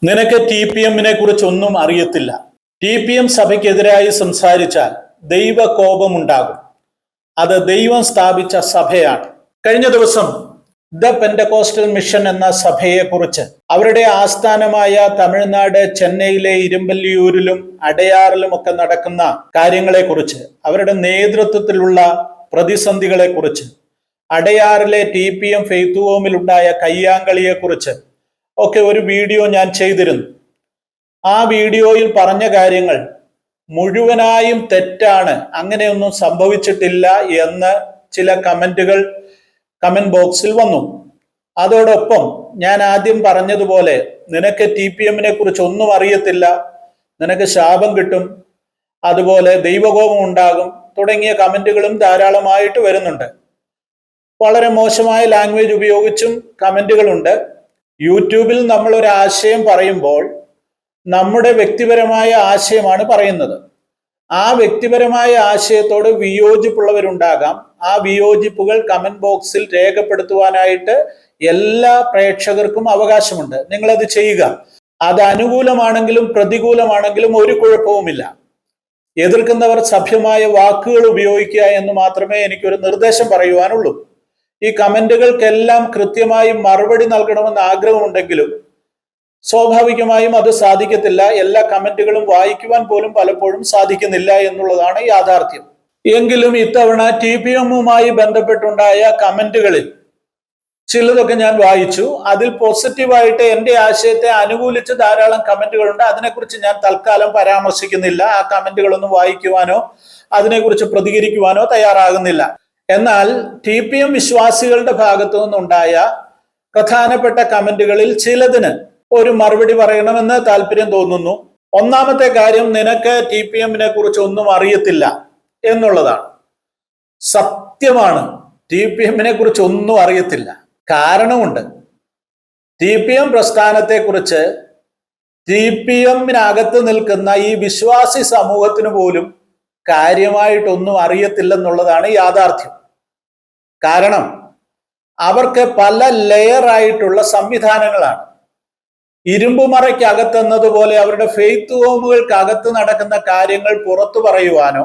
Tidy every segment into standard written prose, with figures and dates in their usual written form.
നിനക്ക് TPM-നെ കുറിച്ചൊന്നും അറിയത്തില്ല. TPM സഭയ്ക്കെതിരായി സംസാരിച്ചാൽ ദൈവകോപമുണ്ടാകും. അത് ദൈവം സ്ഥാപിച്ച സഭയാണ്. കഴിഞ്ഞ ദിവസം ദ പെന്റകോസ്റ്റൽ മിഷൻ എന്ന സഭയെക്കുറിച്ച്, അവരുടെ ആസ്ഥാനമായ തമിഴ്നാട് ചെന്നൈയിലെ ഇരുമ്പല്ലിയൂരിലും അടയാറിലും ഒക്കെ നടക്കുന്ന കാര്യങ്ങളെക്കുറിച്ച്, അവരുടെ നേതൃത്വത്തിലുള്ള പ്രതിസന്ധികളെക്കുറിച്ച്, അടയാറിലെ TPM ഫെയ്ത്ത് ഹോമിലുണ്ടായ കയ്യാങ്കളിയെക്കുറിച്ച് ഒക്കെ ഒരു വീഡിയോ ഞാൻ ചെയ്തിരുന്നു. ആ വീഡിയോയിൽ പറഞ്ഞ കാര്യങ്ങൾ മുഴുവനായും തെറ്റാണ്, അങ്ങനെയൊന്നും സംഭവിച്ചിട്ടില്ല എന്ന് ചില കമന്റ് ബോക്സിൽ വന്നു. അതോടൊപ്പം ഞാൻ ആദ്യം പറഞ്ഞതുപോലെ നിനക്ക് TPM-നെ കുറിച്ച് ഒന്നും അറിയത്തില്ല, നിനക്ക് ശാപം കിട്ടും, അതുപോലെ ദൈവകോപം ഉണ്ടാകും തുടങ്ങിയ കമന്റുകളും ധാരാളമായിട്ട് വരുന്നുണ്ട്. വളരെ മോശമായ ലാംഗ്വേജ് ഉപയോഗിച്ചും കമന്റുകളുണ്ട്. യൂട്യൂബിൽ നമ്മൾ ഒരു ആശയം പറയുമ്പോൾ നമ്മുടെ വ്യക്തിപരമായ ആശയമാണ് പറയുന്നത്. ആ വ്യക്തിപരമായ ആശയത്തോട് വിയോജിപ്പുള്ളവരുണ്ടാകാം. ആ വിയോജിപ്പുകൾ കമന്റ് ബോക്സിൽ രേഖപ്പെടുത്തുവാനായിട്ട് എല്ലാ പ്രേക്ഷകർക്കും അവകാശമുണ്ട്. നിങ്ങളത് ചെയ്യുക. അത് അനുകൂലമാണെങ്കിലും പ്രതികൂലമാണെങ്കിലും ഒരു കുഴപ്പവുമില്ല. എതിർക്കുന്നവർ സഭ്യമായ വാക്കുകൾ ഉപയോഗിക്കുക എന്ന് മാത്രമേ എനിക്കൊരു നിർദ്ദേശം പറയുവാനുള്ളൂ. ഈ കമന്റുകൾക്കെല്ലാം കൃത്യമായി മറുപടി നൽകണമെന്ന് ആഗ്രഹമുണ്ടെങ്കിലും സ്വാഭാവികമായും അത് സാധിക്കത്തില്ല. എല്ലാ കമന്റുകളും വായിക്കുവാൻ പോലും പലപ്പോഴും സാധിക്കുന്നില്ല എന്നുള്ളതാണ് യാഥാർത്ഥ്യം. എങ്കിലും ഇത്തവണ TPM-മായി ബന്ധപ്പെട്ടുണ്ടായ കമന്റുകളിൽ ചിലതൊക്കെ ഞാൻ വായിച്ചു. അതിൽ പോസിറ്റീവായിട്ട് എൻ്റെ ആശയത്തെ അനുകൂലിച്ച് ധാരാളം കമന്റുകളുണ്ട്. അതിനെക്കുറിച്ച് ഞാൻ തൽക്കാലം പരാമർശിക്കുന്നില്ല. ആ കമന്റുകളൊന്നും വായിക്കുവാനോ അതിനെക്കുറിച്ച് പ്രതികരിക്കുവാനോ തയ്യാറാകുന്നില്ല. എന്നാൽ TPM വിശ്വാസികളുടെ ഭാഗത്തു നിന്നുണ്ടായ പ്രധാനപ്പെട്ട കമന്റുകളിൽ ചിലതിന് ഒരു മറുപടി പറയണമെന്ന് താല്പര്യം തോന്നുന്നു. ഒന്നാമത്തെ കാര്യം, നിനക്ക് TPM-നെ കുറിച്ച് ഒന്നും അറിയത്തില്ല എന്നുള്ളതാണ്. സത്യമാണ്, TPM-നെ കുറിച്ച് ഒന്നും അറിയത്തില്ല. കാരണമുണ്ട്. TPM പ്രസ്ഥാനത്തെക്കുറിച്ച് TPM-നകത്ത് നിൽക്കുന്ന ഈ വിശ്വാസി സമൂഹത്തിന് പോലും കാര്യമായിട്ടൊന്നും അറിയത്തില്ലെന്നുള്ളതാണ് യാഥാർത്ഥ്യം. കാരണം അവർക്ക് പല ലെയറായിട്ടുള്ള സംവിധാനങ്ങളാണ്. ഇരുമ്പുമറയ്ക്കകത്തെന്നതുപോലെ അവരുടെ ഫെയ്ത്ത് ഹോമുകൾക്കകത്ത് നടക്കുന്ന കാര്യങ്ങൾ പുറത്തു പറയുവാനോ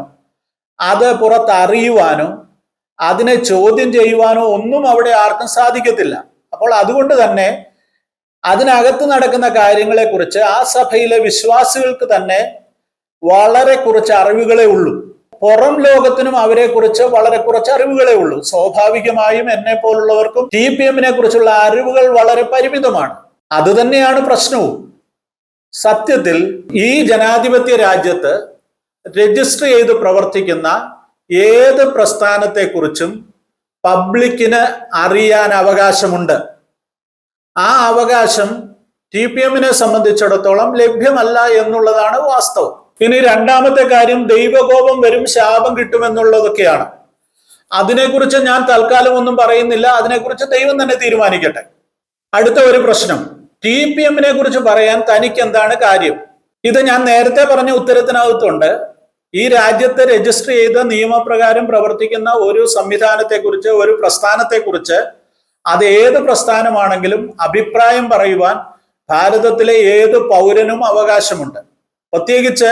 അത് പുറത്തറിയുവാനോ അതിനെ ചോദ്യം ചെയ്യുവാനോ ഒന്നും അവിടെ ആർക്കും സാധിക്കത്തില്ല. അപ്പോൾ അതുകൊണ്ട് തന്നെ അതിനകത്ത് നടക്കുന്ന കാര്യങ്ങളെക്കുറിച്ച് ആ സഭയിലെ വിശ്വാസികൾക്ക് തന്നെ വളരെ കുറച്ച് അറിവുകളേ ഉള്ളൂ. പുറം ലോകത്തിനും അവരെ കുറിച്ച് വളരെ കുറച്ച് അറിവുകളേ ഉള്ളൂ. സ്വാഭാവികമായും എന്നെ പോലുള്ളവർക്കും TPM-നെ കുറിച്ചുള്ള അറിവുകൾ വളരെ പരിമിതമാണ്. അത് തന്നെയാണ് പ്രശ്നവും. സത്യത്തിൽ ഈ ജനാധിപത്യ രാജ്യത്ത് രജിസ്റ്റർ ചെയ്ത് പ്രവർത്തിക്കുന്ന ഏത് പ്രസ്ഥാനത്തെക്കുറിച്ചും പബ്ലിക്കിന് അറിയാൻ അവകാശമുണ്ട്. ആ അവകാശം TPM-നെ സംബന്ധിച്ചിടത്തോളം ലഭ്യമല്ല എന്നുള്ളതാണ് വാസ്തവം. ഇനി രണ്ടാമത്തെ കാര്യം, ദൈവകോപം വരും, ശാപം കിട്ടുമെന്നുള്ളതൊക്കെയാണ്. അതിനെക്കുറിച്ച് ഞാൻ തൽക്കാലം ഒന്നും പറയുന്നില്ല. അതിനെക്കുറിച്ച് ദൈവം തന്നെ തീരുമാനിക്കട്ടെ. അടുത്ത ഒരു പ്രശ്നം, TPM-നെ കുറിച്ച് പറയാൻ തനിക്ക് എന്താണ് കാര്യം? ഇത് ഞാൻ നേരത്തെ പറഞ്ഞ ഉത്തരത്തിനകത്തുണ്ട്. ഈ രാജ്യത്ത് രജിസ്റ്റർ ചെയ്ത നിയമപ്രകാരം പ്രവർത്തിക്കുന്ന ഒരു സംവിധാനത്തെക്കുറിച്ച്, ഒരു പ്രസ്ഥാനത്തെക്കുറിച്ച്, അത് ഏത് പ്രസ്ഥാനമാണെങ്കിലും അഭിപ്രായം പറയുവാൻ ഭാരതത്തിലെ ഏത് പൗരനും അവകാശമുണ്ട്. പ്രത്യേകിച്ച്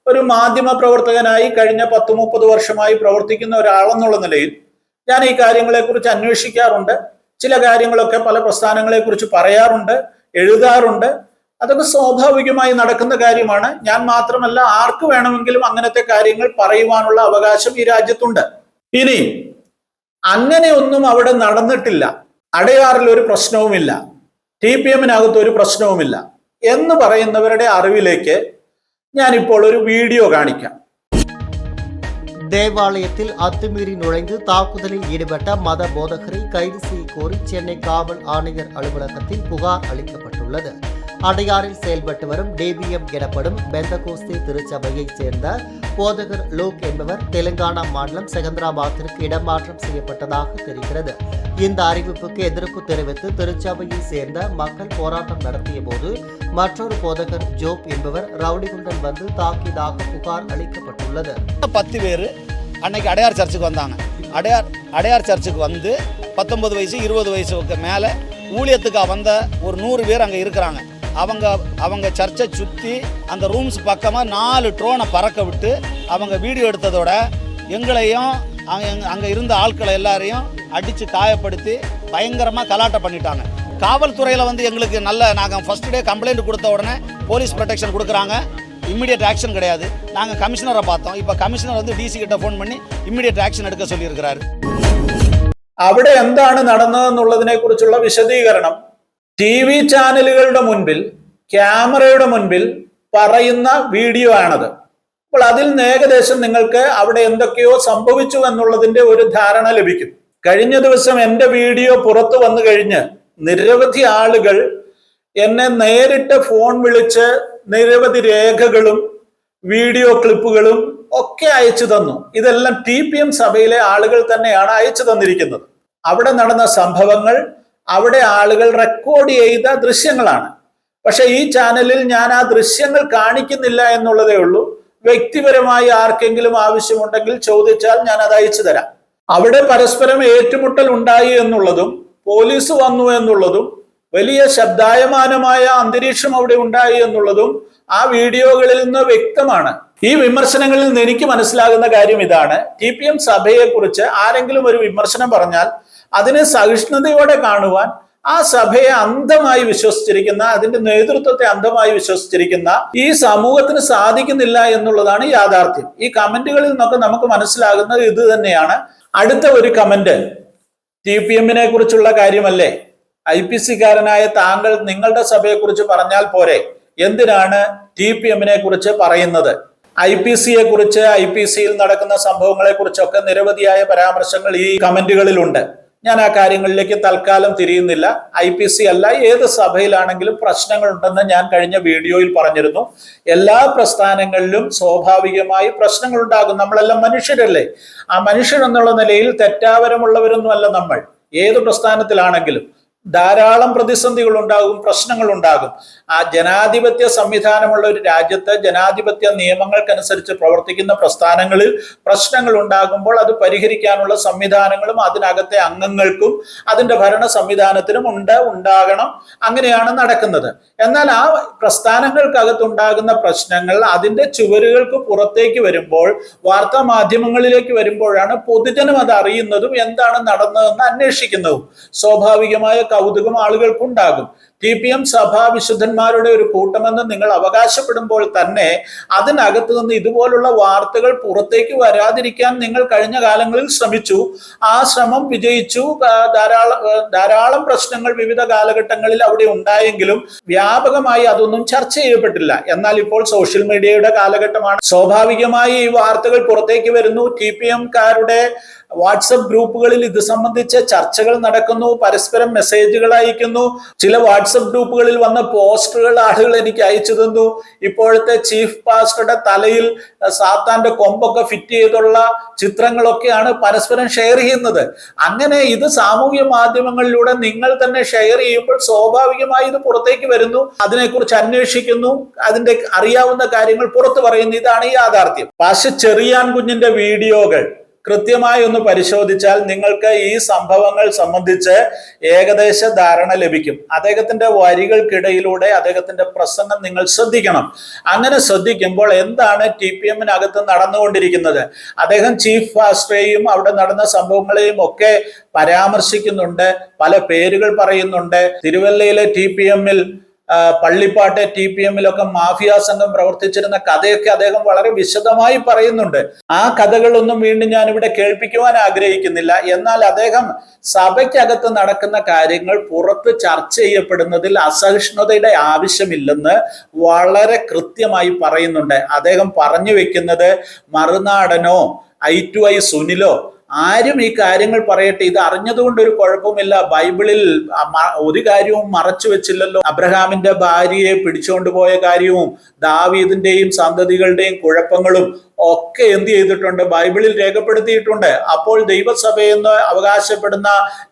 ഒരു മാധ്യമ പ്രവർത്തകനായി കഴിഞ്ഞ 10-30 വർഷമായി പ്രവർത്തിക്കുന്ന ഒരാളെന്നുള്ള നിലയിൽ ഞാൻ ഈ കാര്യങ്ങളെക്കുറിച്ച് അന്വേഷിക്കാറുണ്ട്. ചില കാര്യങ്ങളൊക്കെ പല പ്രസ്ഥാനങ്ങളെക്കുറിച്ച് പറയാറുണ്ട്, എഴുതാറുണ്ട്. അതൊക്കെ സ്വാഭാവികമായി നടക്കുന്ന കാര്യമാണ്. ഞാൻ മാത്രമല്ല, ആർക്ക് വേണമെങ്കിലും അങ്ങനത്തെ കാര്യങ്ങൾ പറയുവാനുള്ള അവകാശം ഈ രാജ്യത്തുണ്ട്. ഇനി അങ്ങനെയൊന്നും അവിടെ നടന്നിട്ടില്ല, അടയാറിൽ ഒരു പ്രശ്നവുമില്ല, TPM-നകത്ത് ഒരു പ്രശ്നവുമില്ല എന്ന് പറയുന്നവരുടെ അറിവിലേക്ക് ഞാനിപ്പോൾ ഒരു വീഡിയോ കാണിക്കാം. தேவாலயத்தில் அத்துமீறி நுழைந்து தாக்குதலில் ஈடுபட்ட மத போதகரை கைது செய்ய கோரி சென்னை காவல் ஆணையர் அலுவலகத்தில் புகார் அளிக்கப்பட்டுள்ளது. அடையாறில் செயல்பட்டு வரும் DBM எனப்படும் பெந்தகோஸ்தே திருச்சபையைச் சேர்ந்த போதகர் லூக் என்பவர் தெலுங்கானா மாநிலம் செகந்திராபாத்திற்கு இடமாற்றம் செய்யப்பட்டதாக தெரிகிறது. இந்த அறிவிப்புக்கு எதிர்ப்பு தெரிவித்து திருச்சபையை சேர்ந்த மக்கள் போராட்டம் நடத்திய போது மற்றொரு போதகர் ஜோப் என்பவர் ரவுடிகுண்டன் வந்து தாக்கியதாக புகார் அளிக்கப்பட்டுள்ளது. 10 பேர் அன்னைக்கு அடையார் சர்ச்சுக்கு வந்தாங்க. அடையார் சர்ச்சுக்கு வந்து 19 வயசு 20 வயசுக்கு மேலே ஊழியத்துக்காக வந்த ஒரு 100 பேர் அங்கே இருக்கிறாங்க. அவங்க சர்ச்சை சுற்றி அந்த ரூம்ஸ் பக்கமாக 4 ட்ரோனை பறக்க விட்டு அவங்க வீடியோ எடுத்ததோட எங்களையும் அங்கே இருந்த ஆட்களை எல்லாரையும் அடித்து காயப்படுத்தி பயங்கரமாக கலாட்டை பண்ணிட்டாங்க. காவல்துறையில் வந்து எங்களுக்கு நாங்கள் ஃபஸ்ட் டே கம்ப்ளைண்ட் கொடுத்த உடனே போலீஸ் ப்ரொடெக்ஷன் கொடுக்குறாங்க. இம்மிடியட் ஆக்ஷன் கிடையாது. நாங்கள் கமிஷனரை பார்த்தோம். இப்போ கமிஷனர் வந்து DC கிட்ட ஃபோன் பண்ணி ഇമ്മീഡിയറ്റ് ആക്ഷൻ എടുക്കാൻ சொல்லியிருக்கிறாரு. അവിടെ എന്താണ് നടന്നതെന്നുള്ളതിനെ കുറിച്ചുള്ള വിശദീകരണം TV ചാനലുകളുടെ മുൻപിൽ, ക്യാമറയുടെ മുൻപിൽ പറയുന്ന വീഡിയോ ആണത്. അപ്പോൾ അതിൽ നിന്ന് ഏകദേശം നിങ്ങൾക്ക് അവിടെ എന്തൊക്കെയോ സംഭവിച്ചു എന്നുള്ളതിന്റെ ഒരു ധാരണ ലഭിക്കും. കഴിഞ്ഞ ദിവസം എൻ്റെ വീഡിയോ പുറത്തു വന്നു കഴിഞ്ഞ് നിരവധി ആളുകൾ എന്നെ നേരിട്ട് ഫോൺ വിളിച്ച് നിരവധി രേഖകളും വീഡിയോ ക്ലിപ്പുകളും ഒക്കെ അയച്ചു തന്നു. ഇതെല്ലാം TPM സഭയിലെ ആളുകൾ തന്നെയാണ് അയച്ചു തന്നിരിക്കുന്നത്. അവിടെ നടന്ന സംഭവങ്ങൾ അവിടെ ആളുകൾ റെക്കോർഡ് ചെയ്ത ദൃശ്യങ്ങളാണ്. പക്ഷെ ഈ ചാനലിൽ ഞാൻ ആ ദൃശ്യങ്ങൾ കാണിക്കുന്നില്ല എന്നുള്ളതേ ഉള്ളൂ. വ്യക്തിപരമായി ആർക്കെങ്കിലും ആവശ്യമുണ്ടെങ്കിൽ ചോദിച്ചാൽ ഞാൻ അത് അയച്ചു തരാം. അവിടെ പരസ്പരം ഏറ്റുമുട്ടൽ ഉണ്ടായി എന്നുള്ളതും പോലീസ് വന്നു എന്നുള്ളതും വലിയ ശബ്ദായമാനമായ അന്തരീക്ഷം അവിടെ ഉണ്ടായി എന്നുള്ളതും ആ വീഡിയോകളിൽ നിന്ന് വ്യക്തമാണ്. ഈ വിമർശനങ്ങളിൽ നിന്ന് എനിക്ക് മനസ്സിലാകുന്ന കാര്യം ഇതാണ്: TPM സഭയെ കുറിച്ച് ആരെങ്കിലും ഒരു വിമർശനം പറഞ്ഞാൽ അതിനെ സഹിഷ്ണുതയോടെ കാണുവാൻ ആ സഭയെ അന്ധമായി വിശ്വസിച്ചിരിക്കുന്ന, അതിന്റെ നേതൃത്വത്തെ അന്ധമായി വിശ്വസിച്ചിരിക്കുന്ന ഈ സമൂഹത്തിന് സാധിക്കുന്നില്ല എന്നുള്ളതാണ് യാഥാർത്ഥ്യം. ഈ കമന്റുകളിൽ നിന്നൊക്കെ നമുക്ക് മനസ്സിലാകുന്നത് ഇത് തന്നെയാണ്. അടുത്ത ഒരു കമന്റ്, TPM-നെ കുറിച്ചുള്ള കാര്യമല്ലേ, IPC-കാരനായ താങ്കൾ നിങ്ങളുടെ സഭയെ കുറിച്ച് പറഞ്ഞാൽ പോരെ, എന്തിനാണ് TPM-നെ കുറിച്ച് പറയുന്നത്? IPC-യെ കുറിച്ച്, IPC-യിൽ നടക്കുന്ന സംഭവങ്ങളെ കുറിച്ചൊക്കെ നിരവധിയായ പരാമർശങ്ങൾ ഈ കമന്റുകളിലുണ്ട്. ഞാൻ ആ കാര്യങ്ങളിലേക്ക് തൽക്കാലം തിരിയുന്നില്ല. IPC അല്ല, ഏത് സഭയിലാണെങ്കിലും പ്രശ്നങ്ങളുണ്ടെന്ന് ഞാൻ കഴിഞ്ഞ വീഡിയോയിൽ പറഞ്ഞിരുന്നു. എല്ലാ പ്രസ്ഥാനങ്ങളിലും സ്വാഭാവികമായി പ്രശ്നങ്ങൾ ഉണ്ടാകും. നമ്മളെല്ലാം മനുഷ്യരല്ലേ. ആ മനുഷ്യരെന്നുള്ള നിലയിൽ തെറ്റാവരമുള്ളവരൊന്നുമല്ല നമ്മൾ. ഏത് പ്രസ്ഥാനത്തിലാണെങ്കിലും ധാരാളം പ്രതിസന്ധികൾ ഉണ്ടാകും, പ്രശ്നങ്ങൾ ഉണ്ടാകും. ആ ജനാധിപത്യ സംവിധാനമുള്ള ഒരു രാജ്യത്ത് ജനാധിപത്യ നിയമങ്ങൾക്കനുസരിച്ച് പ്രവർത്തിക്കുന്ന പ്രസ്ഥാനങ്ങളിൽ പ്രശ്നങ്ങൾ ഉണ്ടാകുമ്പോൾ അത് പരിഹരിക്കാനുള്ള സംവിധാനങ്ങളും അതിനകത്തെ അംഗങ്ങൾക്കും അതിന്റെ ഭരണ സംവിധാനത്തിനും ഉണ്ടാകണം. അങ്ങനെയാണ് നടക്കുന്നത്. എന്നാൽ ആ പ്രസ്ഥാനങ്ങൾക്കകത്തുണ്ടാകുന്ന പ്രശ്നങ്ങൾ അതിന്റെ ചുവരുകൾക്ക് പുറത്തേക്ക് വരുമ്പോൾ, വാർത്താ മാധ്യമങ്ങളിലേക്ക് വരുമ്പോഴാണ് പൊതുജനം അത് അറിയുന്നതും എന്താണ് നടന്നതെന്ന് അന്വേഷിക്കുന്നതും. സ്വാഭാവികമായ കൗതുകം ആളുകൾക്കുണ്ടാകും. TPM സഭാ വിശുദ്ധന്മാരുടെ ഒരു കൂട്ടമെന്ന് നിങ്ങൾ അവകാശപ്പെടുമ്പോൾ തന്നെ അതിനകത്ത് നിന്ന് ഇതുപോലുള്ള വാർത്തകൾ പുറത്തേക്ക് വരാതിരിക്കാൻ നിങ്ങൾ കഴിഞ്ഞ കാലങ്ങളിൽ ശ്രമിച്ചു. ആ ശ്രമം വിജയിച്ചു. ധാരാളം പ്രശ്നങ്ങൾ വിവിധ കാലഘട്ടങ്ങളിൽ അവിടെ ഉണ്ടായെങ്കിലും വ്യാപകമായി അതൊന്നും ചർച്ച ചെയ്യപ്പെട്ടില്ല. എന്നാൽ ഇപ്പോൾ സോഷ്യൽ മീഡിയയുടെ കാലഘട്ടമാണ്. സ്വാഭാവികമായി ഈ വാർത്തകൾ പുറത്തേക്ക് വരുന്നു. TPM-കാരുടെ വാട്സപ്പ് ഗ്രൂപ്പുകളിൽ ഇത് സംബന്ധിച്ച് ചർച്ചകൾ നടക്കുന്നു, പരസ്പരം മെസ്സേജുകൾ അയക്കുന്നു. ചില വാട്സപ്പ് ഗ്രൂപ്പുകളിൽ വന്ന പോസ്റ്ററുകൾ ആളുകൾ എനിക്ക് അയച്ചു തന്നു. ഇപ്പോഴത്തെ ചീഫ് പാസ്റ്ററുടെ തലയിൽ സാത്താന്റെ കൊമ്പൊക്കെ ഫിറ്റ് ചെയ്തുള്ള ചിത്രങ്ങളൊക്കെയാണ് പരസ്പരം ഷെയർ ചെയ്യുന്നത്. അങ്ങനെ ഇത് സാമൂഹ്യ മാധ്യമങ്ങളിലൂടെ നിങ്ങൾ തന്നെ ഷെയർ ചെയ്യുമ്പോൾ സ്വാഭാവികമായി ഇത് പുറത്തേക്ക് വരുന്നു. അതിനെക്കുറിച്ച് അന്വേഷിക്കുന്നു, അതിന്റെ അറിയാവുന്ന കാര്യങ്ങൾ പുറത്തു പറയുന്നു. ഇതാണ് ഈ യാഥാർത്ഥ്യം. പാസ്റ്റർ ചെറിയാൻ കുഞ്ഞിന്റെ വീഡിയോകൾ കൃത്യമായി ഒന്ന് പരിശോധിച്ചാൽ നിങ്ങൾക്ക് ഈ സംഭവങ്ങൾ സംബന്ധിച്ച് ഏകദേശ ധാരണ ലഭിക്കും. അദ്ദേഹത്തിന്റെ വരികൾക്കിടയിലൂടെ അദ്ദേഹത്തിന്റെ പ്രസംഗം നിങ്ങൾ ശ്രദ്ധിക്കണം. അങ്ങനെ ശ്രദ്ധിക്കുമ്പോൾ എന്താണ് TPM-നകത്ത് നടന്നുകൊണ്ടിരിക്കുന്നത്? അദ്ദേഹം ചീഫ് പാസ്റ്ററെയും അവിടെ നടന്ന സംഭവങ്ങളെയും ഒക്കെ പരാമർശിക്കുന്നുണ്ട്, പല പേരുകൾ പറയുന്നുണ്ട്. തിരുവല്ലയിലെ TPM-ൽ, പള്ളിപ്പാട്ടെ TPM-ലൊക്കെ മാഫിയ സംഘം പ്രവർത്തിച്ചിരുന്ന കഥയൊക്കെ അദ്ദേഹം വളരെ വിശദമായി പറയുന്നുണ്ട്. ആ കഥകളൊന്നും വീണ്ടും ഞാനിവിടെ കേൾപ്പിക്കുവാൻ ആഗ്രഹിക്കുന്നില്ല. എന്നാൽ അദ്ദേഹം സഭയ്ക്കകത്ത് നടക്കുന്ന കാര്യങ്ങൾ പുറത്ത് ചർച്ച ചെയ്യപ്പെടുന്നതിൽ അസഹിഷ്ണുതയുടെ ആവശ്യമില്ലെന്ന് വളരെ കൃത്യമായി പറയുന്നുണ്ട്. അദ്ദേഹം പറഞ്ഞു വെക്കുന്നത് മറുനാടനോ I2I സുനിലോ ആരും ഈ കാര്യങ്ങൾ പറയട്ടെ, ഇത് അറിഞ്ഞതുകൊണ്ട് ഒരു കുഴപ്പമില്ല. ബൈബിളിൽ ഒരു കാര്യവും മറച്ചു വെച്ചില്ലല്ലോ. അബ്രഹാമിന്റെ ഭാര്യയെ പിടിച്ചുകൊണ്ട് പോയ കാര്യവും ദാവീദിന്റെയും സന്തതികളുടെയും കുഴപ്പങ്ങളും ഒക്കെ എന്ത് ചെയ്തിട്ടുണ്ട്? ബൈബിളിൽ രേഖപ്പെടുത്തിയിട്ടുണ്ട്. അപ്പോൾ ദൈവസഭയെന്ന് അവകാശപ്പെടുന്ന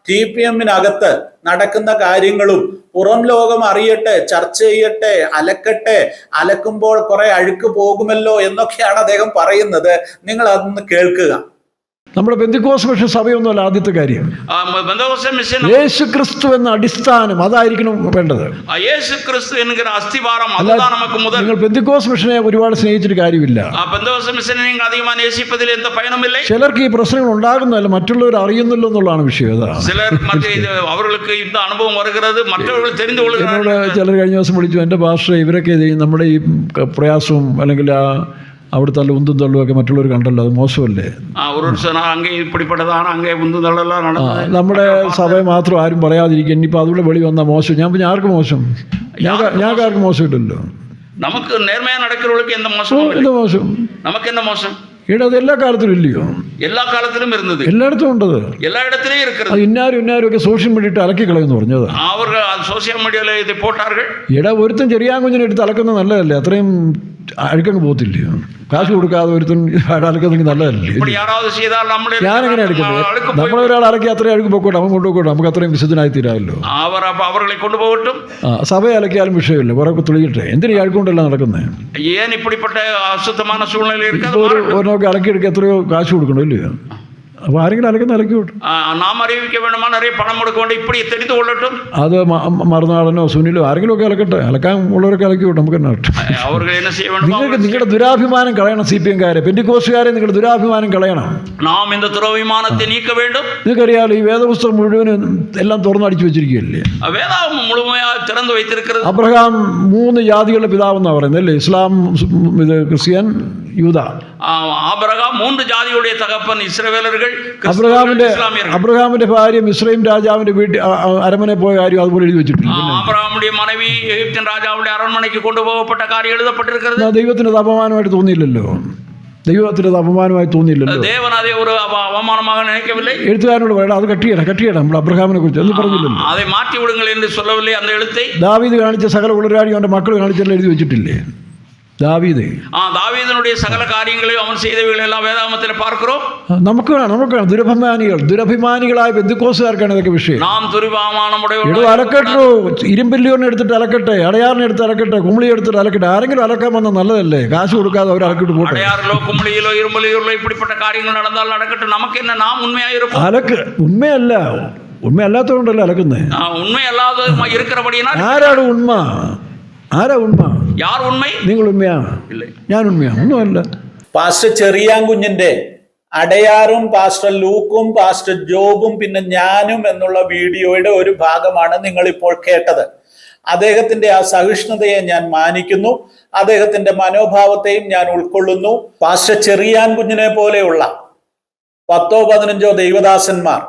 TPM-നകത്ത് നടക്കുന്ന കാര്യങ്ങളും പുറം ലോകം അറിയട്ടെ, ചർച്ച ചെയ്യട്ടെ, അലക്കട്ടെ. അലക്കുമ്പോൾ കുറെ അഴുക്ക് പോകുമല്ലോ എന്നൊക്കെയാണ് അദ്ദേഹം പറയുന്നത്. നിങ്ങൾ അതൊന്ന് കേൾക്കുക. നമ്മുടെ പെന്തിക്കോസ് പക്ഷെ സഭയൊന്നുമല്ല ആദ്യത്തെ കാര്യം. യേശു ക്രിസ്തു എന്ന അടിസ്ഥാനം അതായിരിക്കണം വേണ്ടത്. നിങ്ങൾ പെന്തിക്കോസ് മിഷനെ ഒരുപാട് സ്നേഹിച്ചിട്ട് കാര്യമില്ല. ചിലർക്ക് ഈ പ്രശ്നങ്ങൾ ഉണ്ടാകുന്നതല്ല, മറ്റുള്ളവർ അറിയുന്നില്ല എന്നുള്ളതാണ് വിഷയം. എന്നോട് ചിലർ കഴിഞ്ഞ ദിവസം വിളിച്ചു, എൻ്റെ പാസ്റ്റർ ഇവരൊക്കെ നമ്മുടെ ഈ പ്രയാസവും അല്ലെങ്കിൽ അവിടുത്തെ ഉന്തും തള്ളും ഒക്കെ മറ്റുള്ളവർ കണ്ടല്ലോ, അത് മോശമല്ലേ? നമ്മുടെ സഭയെ മാത്രം ആരും പറയാതിരിക്കുക, ഇനിയിപ്പോൾ അതുകൂടെ വെളി വന്നാൽ മോശം. ഞാൻ പിന്നെ ആർക്ക് മോശം? ഞങ്ങൾക്ക് ആർക്കും മോശമില്ലല്ലോ. നമുക്ക് നേർമയാ നടക്കുന്നവർക്ക് എന്താ മോശം? നമുക്ക് എന്താ മോശം? ഈട അത് എല്ലാ കാലത്തിലും ഇല്ലയോ? എല്ലാ കാലത്തിലും വരുന്നത് എല്ലായിടത്തും ഉണ്ടത്, എല്ലായിടത്തിലും ഇരിക്കുന്നത്. ഇന്നാരും ഒക്കെ സോഷ്യൽ മീഡിയ ഇട്ട് അലക്കി കളയെന്ന് പറഞ്ഞത്. സോഷ്യൽ മീഡിയയിൽ ഈട ഒരുത്തും ചെറിയ കുഞ്ഞിനെ എടുത്ത് അലക്കുന്നത് നല്ലതല്ലേ? അത്രയും അഴുക്കങ്ങ് പോകത്തില്ലയോ? കാശ് കൊടുക്കാതെ ഒരുത്തും അലക്കുന്നെങ്കിൽ നല്ലതല്ലേ? ഞാനെങ്ങനെ അലക്കുന്നത്? നമ്മളൊരാൾ അലക്കി അത്രയും അഴുക്ക് പോക്കോട്ടെ, അവൻ കൊണ്ടുപോക്കോട്ടെ, നമുക്ക് അത്രയും വിശുദ്ധനായി തീരാമല്ലോ. സഭയെ അലക്കിയാലും വിഷയമില്ല, കുറെ തുളിയിട്ടെ. എന്തിനു അഴുക്കൊണ്ടല്ല നടക്കുന്നത്? ഒരെണ്ണമൊക്കെ അലക്കിയെടുക്കുക എത്രയോ കാശ് കൊടുക്കണോ ഇല്ലയോ? അപ്പോൾ ആരെങ്കിലും അലക്കുന്ന അലക്കി വിട്ടു. അത് മറുനാടനോ സുനിലോ ആരെങ്കിലും ഒക്കെ അലക്കട്ടെ, അലക്കാൻ ഉള്ളവരൊക്കെ അലക്കി വിട്ടു. നമുക്ക് തന്നെ നിങ്ങൾക്ക് നിങ്ങളുടെ ദുരാഭിമാനം കളയണം. CPM-കാരെ, പെന്തിക്കോസ്തുകാരെ, നിങ്ങളുടെ ദുരാഭിമാനം കളയണം. നിങ്ങൾക്കറിയാലോ, ഈ വേദപുസ്തകം മുഴുവനും എല്ലാം തുറന്നടിച്ചു വെച്ചിരിക്കുകയല്ലേ? അബ്രഹാം 3 ജാതികളുടെ പിതാവെന്നാണ് പറയുന്നത് അല്ലേ? ഇസ്ലാം, ഇത് ക്രിസ്ത്യൻ, യൂദ. അബ്രഹാം 3 ജാതികളുടെ തകപ്പൻ ഇസ്രായേലர்கள். അബ്രഹാമിന്റെ ഭാര്യ മിസ്രൈം രാജാവിന്റെ വീട്ടിൽ അരമനെ പോയ കാര്യം അതുപോലെ എഴുതി വെച്ചിട്ടുണ്ട്. അബ്രഹാമിന്റെ മനവി ഈജിപ്ഷ്യൻ രാജാവിന്റെ അരമനയ്ക്ക് കൊണ്ടുപോകപ്പെട്ട കാര്യം എഴുതപ്പെട്ടിരിക്കുന്നത്. ദൈവത്തിന് അപമാനമായിട്ട് തോന്നിയില്ലല്ലോ. എഴുത്തുകാരനോട് പറയണം, അത് കട്ടിയണം. നമ്മൾ അബ്രഹാമിനെ കുറിച്ച് ഒന്നും പറഞ്ഞില്ലല്ലോ. ദാവീദ് കാണിച്ച സകല ഉളരാടി അവന്റെ മക്കൾ കാണിച്ചെല്ലാം എഴുതി വെച്ചിട്ടില്ലേ? ദാവീദിനുடைய സകല കാര്യങ്ങളെയും അവൻ ചെയ്തവകളെല്ലാം വേദാമത്തിൽ പാർக்கிறோம். നമുക്ക് ദുരഭിമാനികളായ പെന്തിക്കോസുകാർക്കാണ് ഇതൊക്കെ വിഷയം. അലക്കട്ടോ, ഇരുമ്പല്ലിയോനെ എടുത്തിട്ട് അലക്കട്ടെ, അടയാറിനെ എടുത്ത് അലക്കട്ടെ, കുമിളി എടുത്തിട്ട് അലക്കട്ടെ. ആരെങ്കിലും അലക്കാൻ വന്നാൽ നല്ലതല്ലേ? കാശ് കൊടുക്കാതെ അവർ അലക്കിട്ട് പോട്ടെ. കുമിളിയിലോ ഇരുമ്പലിയിലോ ഇപ്പിടിപ്പെട്ട കാര്യങ്ങൾ നടന്നാൽ നടക്കട്ടെ. നമുക്ക് തന്നെ നാം ഉണ്മയായിരിക്കും. അലക്ക് ഉണ്മയല്ലാത്തതുകൊണ്ടല്ലേ അലക്കുന്നേ? ഉണ്മയല്ലാതെ ആരാണ് ഉണ്മ? ആരാ ഉണ്മ? നിങ്ങൾ ഉണ്മയാണ്, ഞാൻ ഉണ്മയാണ്, ഒന്നുമല്ല. പാസ്റ്റർ ചെറിയാൻകുഞ്ഞിന്റെ അടയാറും പാസ്റ്റർ ലൂക്കും പാസ്റ്റർ ജോബും പിന്നെ ഞാനും എന്നുള്ള വീഡിയോയുടെ ഒരു ഭാഗമാണ് നിങ്ങൾ ഇപ്പോൾ കേട്ടത്. അദ്ദേഹത്തിന്റെ ആ സഹിഷ്ണുതയെ ഞാൻ മാനിക്കുന്നു, അദ്ദേഹത്തിന്റെ മനോഭാവത്തെയും ഞാൻ ഉൾക്കൊള്ളുന്നു. പാസ്റ്റർ ചെറിയാൻകുഞ്ഞിനെ പോലെയുള്ള 10-15 ദൈവദാസന്മാർ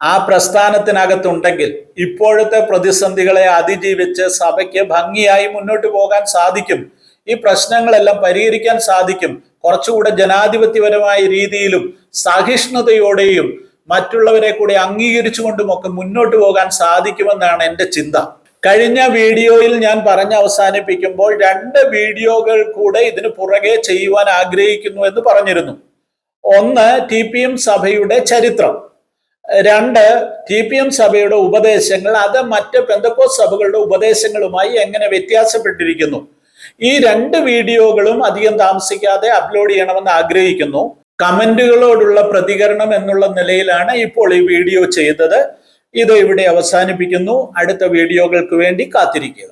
ആ പ്രസ്ഥാനത്തിനകത്തുണ്ടെങ്കിൽ ഇപ്പോഴത്തെ പ്രതിസന്ധികളെ അതിജീവിച്ച് സഭയ്ക്ക് ഭംഗിയായി മുന്നോട്ട് പോകാൻ സാധിക്കും. ഈ പ്രശ്നങ്ങളെല്ലാം പരിഹരിക്കാൻ സാധിക്കും. കുറച്ചുകൂടെ ജനാധിപത്യപരമായ രീതിയിലും സഹിഷ്ണുതയോടെയും മറ്റുള്ളവരെ കൂടി അംഗീകരിച്ചുകൊണ്ടുമൊക്കെ മുന്നോട്ട് പോകാൻ സാധിക്കുമെന്നാണ് എൻ്റെ ചിന്ത. കഴിഞ്ഞ വീഡിയോയിൽ ഞാൻ പറഞ്ഞ് അവസാനിപ്പിക്കുമ്പോൾ 2 വീഡിയോകൾ കൂടെ ഇതിന് പുറകെ ചെയ്യുവാൻ ആഗ്രഹിക്കുന്നു എന്ന് പറഞ്ഞിരുന്നു. ഒന്ന്, TPM സഭയുടെ ചരിത്രം. 2, TPM സഭയുടെ ഉപദേശങ്ങൾ അത് മറ്റ് പെന്തക്കോസ്ത് സഭകളുടെ ഉപദേശങ്ങളുമായി എങ്ങനെ വ്യത്യാസപ്പെട്ടിരിക്കുന്നു. ഈ 2 വീഡിയോകളും അധികം താമസിക്കാതെ അപ്ലോഡ് ചെയ്യണമെന്ന് ആഗ്രഹിക്കുന്നു. കമന്റുകളോടുള്ള പ്രതികരണം എന്നുള്ള നിലയിലാണ് ഇപ്പോൾ ഈ വീഡിയോ ചെയ്തത്. ഇത് ഇവിടെ അവസാനിപ്പിക്കുന്നു. അടുത്ത വീഡിയോകൾക്ക് വേണ്ടി കാത്തിരിക്കുക.